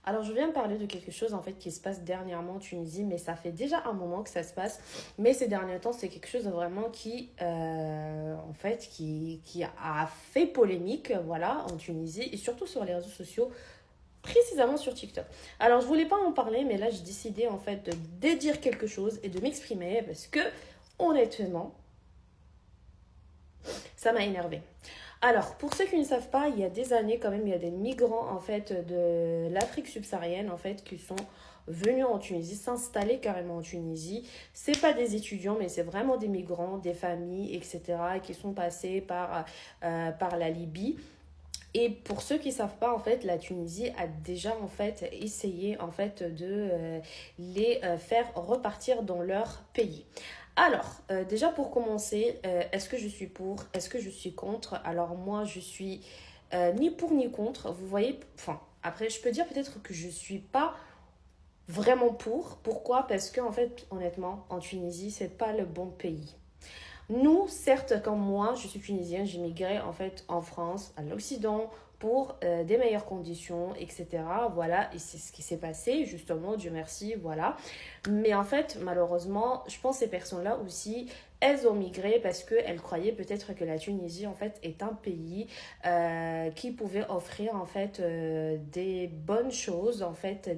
Alors, je viens de parler de quelque chose en fait qui se passe dernièrement en Tunisie, mais ça fait déjà un moment que ça se passe. Mais ces derniers temps, c'est quelque chose vraiment qui a fait polémique, voilà, en Tunisie et surtout sur les réseaux sociaux, précisément sur TikTok. Alors, je voulais pas en parler, mais là, j'ai décidé en fait de dédire quelque chose et de m'exprimer parce que, honnêtement, ça m'a énervé. Alors, pour ceux qui ne savent pas, il y a des années quand même, il y a des migrants en fait de l'Afrique subsaharienne en fait qui sont venus en Tunisie, s'installer carrément en Tunisie. C'est pas des étudiants, mais c'est vraiment des migrants, des familles, etc. qui sont passés par la Libye. Et pour ceux qui ne savent pas, en fait, la Tunisie a déjà en fait essayé en fait de les faire repartir dans leur pays. Alors, déjà pour commencer, est-ce que je suis pour? Est-ce que je suis contre? Alors moi, je suis ni pour ni contre. Vous voyez, enfin, après, je peux dire peut-être que je suis pas vraiment pour. Pourquoi? Parce que en fait, honnêtement, en Tunisie, c'est pas le bon pays. Nous, certes, comme moi, je suis tunisienne, j'ai migré en fait en France, à l'Occident, pour des meilleures conditions, etc. Voilà, et c'est ce qui s'est passé, justement, Dieu merci, voilà. Mais en fait, malheureusement, je pense que ces personnes-là aussi, elles ont migré parce qu'elles croyaient peut-être que la Tunisie, en fait, est un pays qui pouvait offrir, en fait, des bonnes choses, en fait,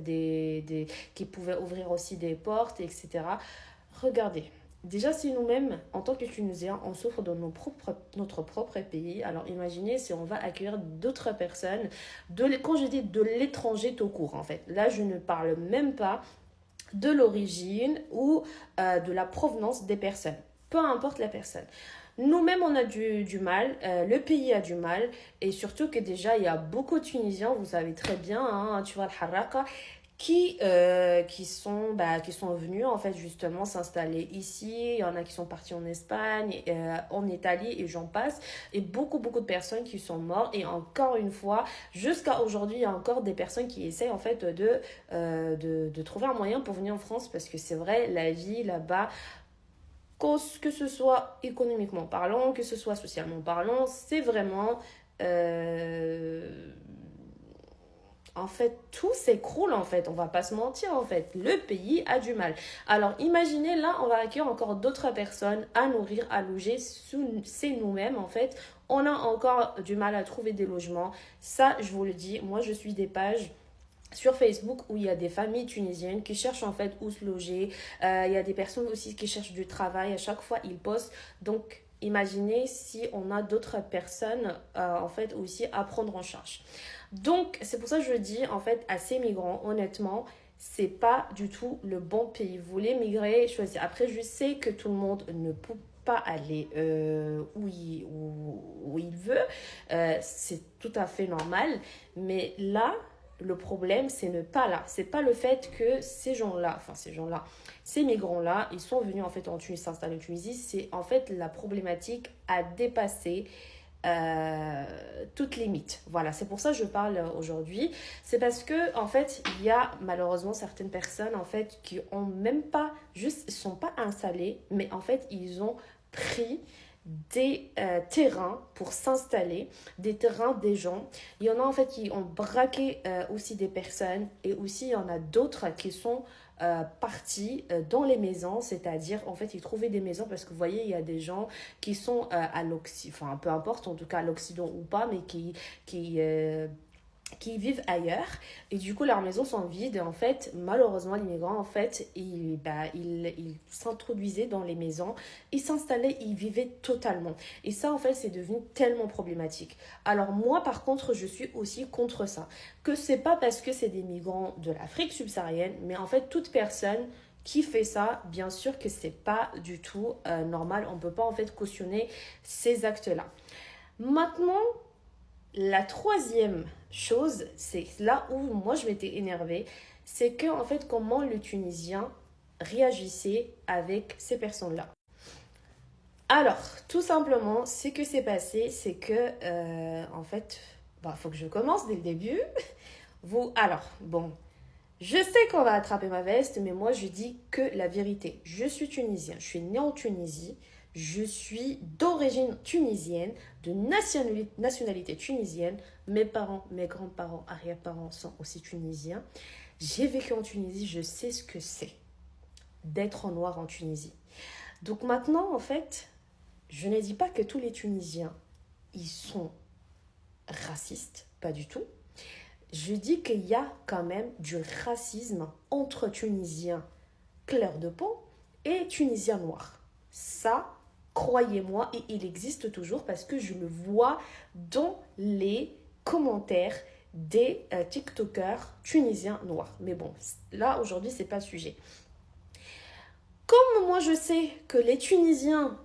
qui pouvait ouvrir aussi des portes, etc. Regardez, déjà, si nous-mêmes, en tant que Tunisiens, on souffre de notre propre pays, alors imaginez si on va accueillir d'autres personnes, quand je dis de l'étranger tout court, en fait. Là, je ne parle même pas de l'origine ou de la provenance des personnes. Peu importe la personne. Nous-mêmes, on a du mal, le pays a du mal, et surtout que déjà, il y a beaucoup de Tunisiens, vous savez très bien, hein, tu vois, le Haraka, qui sont venus en fait justement s'installer ici. Il y en a qui sont partis en Espagne, en Italie et j'en passe. Et beaucoup de personnes qui sont mortes. Et encore une fois, jusqu'à aujourd'hui, il y a encore des personnes qui essayent en fait de trouver un moyen pour venir en France parce que c'est vrai, la vie là-bas, que ce soit économiquement parlant, que ce soit socialement parlant, c'est vraiment... euh, en fait, tout s'écroule en fait, on va pas se mentir en fait, le pays a du mal. Alors imaginez là, on va accueillir encore d'autres personnes à nourrir, à loger, c'est nous-mêmes en fait, on a encore du mal à trouver des logements. Ça, je vous le dis, moi je suis des pages sur Facebook où il y a des familles tunisiennes qui cherchent en fait où se loger. Il y a des personnes aussi qui cherchent du travail. À chaque fois, ils postent. Donc, imaginez si on a d'autres personnes en fait aussi à prendre en charge. Donc, c'est pour ça que je dis en fait à ces migrants, honnêtement, c'est pas du tout le bon pays. Vous voulez migrer, choisir. Après, je sais que tout le monde ne peut pas aller où il veut. C'est tout à fait normal. Mais là, le problème, c'est ne pas là. C'est pas le fait que ces migrants-là, ils sont venus en fait en Tunisie, s'installer en Tunisie. C'est en fait la problématique à dépasser toute limite. Voilà, c'est pour ça que je parle aujourd'hui. C'est parce que en fait, il y a malheureusement certaines personnes en fait qui ont même pas juste, sont pas installées, mais en fait ils ont pris des terrains pour s'installer, des terrains des gens. Il y en a en fait qui ont braqué aussi des personnes et aussi il y en a d'autres qui sont partis dans les maisons, c'est-à-dire en fait ils trouvaient des maisons parce que vous voyez il y a des gens qui sont à l'Occident, enfin peu importe en tout cas à l'Occident ou pas, mais qui vivent ailleurs et du coup leurs maisons sont vides et en fait malheureusement les migrants en fait ils s'introduisaient dans les maisons, ils s'installaient, ils vivaient totalement et ça en fait c'est devenu tellement problématique. Alors moi par contre je suis aussi contre ça, que c'est pas parce que c'est des migrants de l'Afrique subsaharienne, mais en fait toute personne qui fait ça, bien sûr que c'est pas du tout normal, on peut pas en fait cautionner ces actes là. Maintenant, la troisième chose, c'est là où moi je m'étais énervée, c'est que en fait comment le Tunisien réagissait avec ces personnes-là. Alors, tout simplement, ce que s'est passé, c'est que en fait, faut que je commence dès le début. Alors, bon, je sais qu'on va attraper ma veste, mais moi je dis que la vérité. Je suis tunisien, je suis née en Tunisie, Je suis d'origine tunisienne, de nationalité tunisienne. Mes parents, mes grands-parents, arrière-parents sont aussi tunisiens. J'ai vécu en Tunisie, je sais ce que c'est d'être noir en Tunisie. Donc maintenant, en fait, je ne dis pas que tous les Tunisiens, ils sont racistes, pas du tout. Je dis qu'il y a quand même du racisme entre Tunisiens clairs de peau et Tunisiens noirs. Ça, croyez-moi, et il existe toujours parce que je le vois dans les commentaires des TikTokers tunisiens noirs. Mais bon, là, aujourd'hui, c'est pas le sujet. Comme moi, je sais que les Tunisiens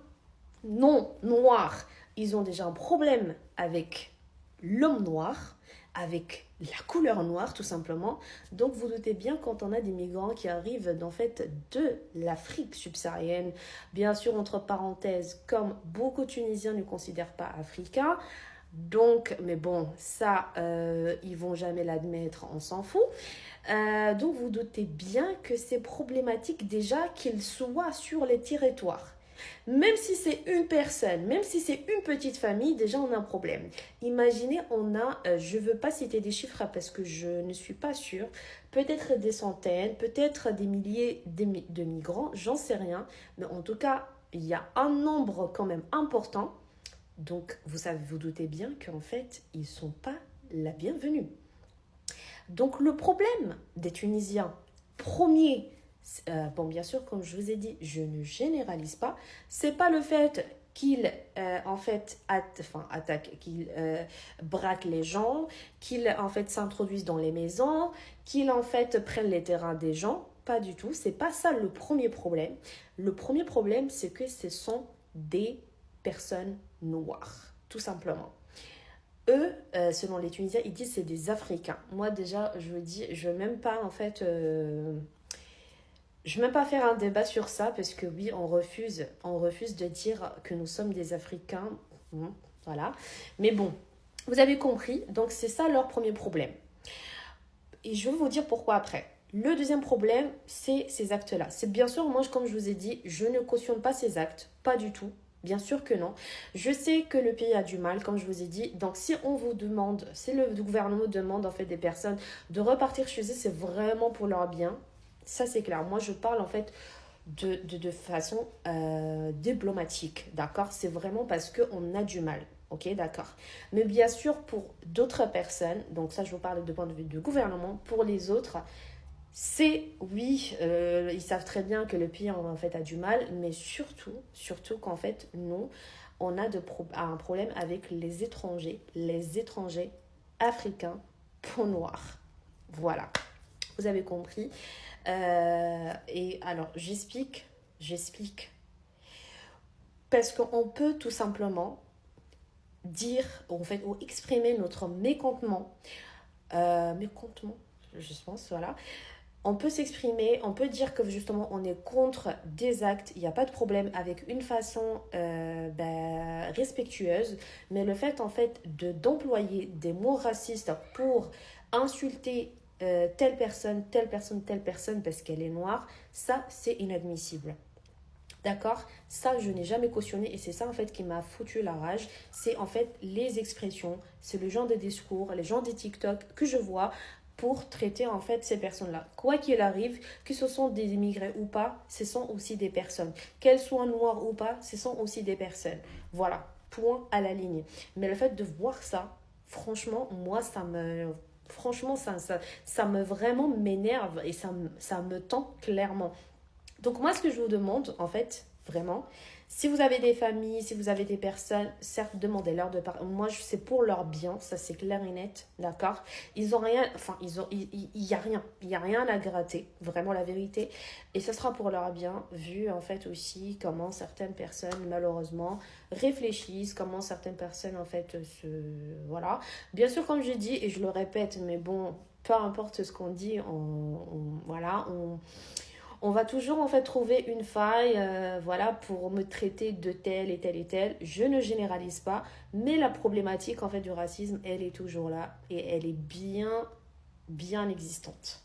non noirs, ils ont déjà un problème avec l'homme noir, avec la couleur noire tout simplement. Donc vous doutez bien quand on a des migrants qui arrivent en fait de l'Afrique subsaharienne, bien sûr entre parenthèses, comme beaucoup de Tunisiens ne considèrent pas africains. Donc, mais bon, ça, ils vont jamais l'admettre, on s'en fout. Donc vous doutez bien que c'est problématique déjà qu'ils soient sur les territoires. Même si c'est une personne, même si c'est une petite famille, déjà on a un problème. Imaginez, on a, je ne veux pas citer des chiffres parce que je ne suis pas sûre, peut-être des centaines, peut-être des milliers de migrants, j'en sais rien. Mais en tout cas, il y a un nombre quand même important. Donc vous savez, vous doutez bien qu'en fait, ils ne sont pas la bienvenue. Donc le problème des Tunisiens, premier, bon bien sûr comme je vous ai dit, je ne généralise pas, c'est pas le fait qu'ils en fait attaquent, qu'ils braquent les gens, qu'ils en fait s'introduisent dans les maisons, qu'ils en fait prennent les terrains des gens, pas du tout, c'est pas ça le premier problème. Le premier problème c'est que ce sont des personnes noires, tout simplement. Eux, selon les Tunisiens, ils disent que c'est des Africains. Moi, déjà, je vous dis, je ne veux même pas, en fait, je ne veux même pas faire un débat sur ça, parce que oui, on refuse de dire que nous sommes des Africains. Voilà. Mais bon, vous avez compris. Donc, c'est ça leur premier problème. Et je vais vous dire pourquoi après. Le deuxième problème, c'est ces actes-là. C'est bien sûr, moi, comme je vous ai dit, je ne cautionne pas ces actes. Pas du tout. Bien sûr que non. Je sais que le pays a du mal, comme je vous ai dit. Donc, si on vous demande, si le gouvernement demande en fait des personnes de repartir chez eux, c'est vraiment pour leur bien. Ça, c'est clair. Moi, je parle en fait de façon diplomatique, d'accord? C'est vraiment parce qu'on a du mal, ok, d'accord? Mais bien sûr, pour d'autres personnes, donc ça, je vous parle de point de vue du gouvernement, pour les autres, c'est, oui, ils savent très bien que le pays en fait a du mal, mais surtout qu'en fait, nous, on a un problème avec les étrangers africains, peau noire. Voilà, vous avez compris. Et alors, j'explique, parce qu'on peut tout simplement dire, en fait, ou exprimer notre mécontentement, je pense, voilà. On peut s'exprimer, on peut dire que justement on est contre des actes, il n'y a pas de problème avec une façon respectueuse, mais le fait en fait d'employer des mots racistes pour insulter telle personne parce qu'elle est noire, ça c'est inadmissible. D'accord? Ça, je n'ai jamais cautionné et c'est ça en fait qui m'a foutu la rage. C'est en fait les expressions, c'est le genre de discours, les genres de TikTok que je vois pour traiter en fait ces personnes-là. Quoi qu'il arrive, que ce sont des immigrés ou pas, ce sont aussi des personnes. Qu'elles soient noires ou pas, ce sont aussi des personnes. Voilà, point à la ligne. Mais le fait de voir ça, franchement, moi, ça me... Franchement, ça me vraiment m'énerve et ça me tend clairement. Donc moi, ce que je vous demande, en fait, vraiment, si vous avez des familles, si vous avez des personnes, certes, demandez-leur de parler. Moi, c'est pour leur bien, ça c'est clair et net, d'accord? Ils ont rien, enfin, il y a rien. Il n'y a rien à gratter, vraiment la vérité. Et ce sera pour leur bien, vu en fait aussi comment certaines personnes, malheureusement, réfléchissent, comment certaines personnes, en fait, voilà. Bien sûr, comme je dis, et je le répète, mais bon, peu importe ce qu'on dit, voilà, on va toujours en fait trouver une faille voilà, pour me traiter de tel et tel et tel. Je ne généralise pas, mais la problématique en fait du racisme, elle est toujours là et elle est bien existante.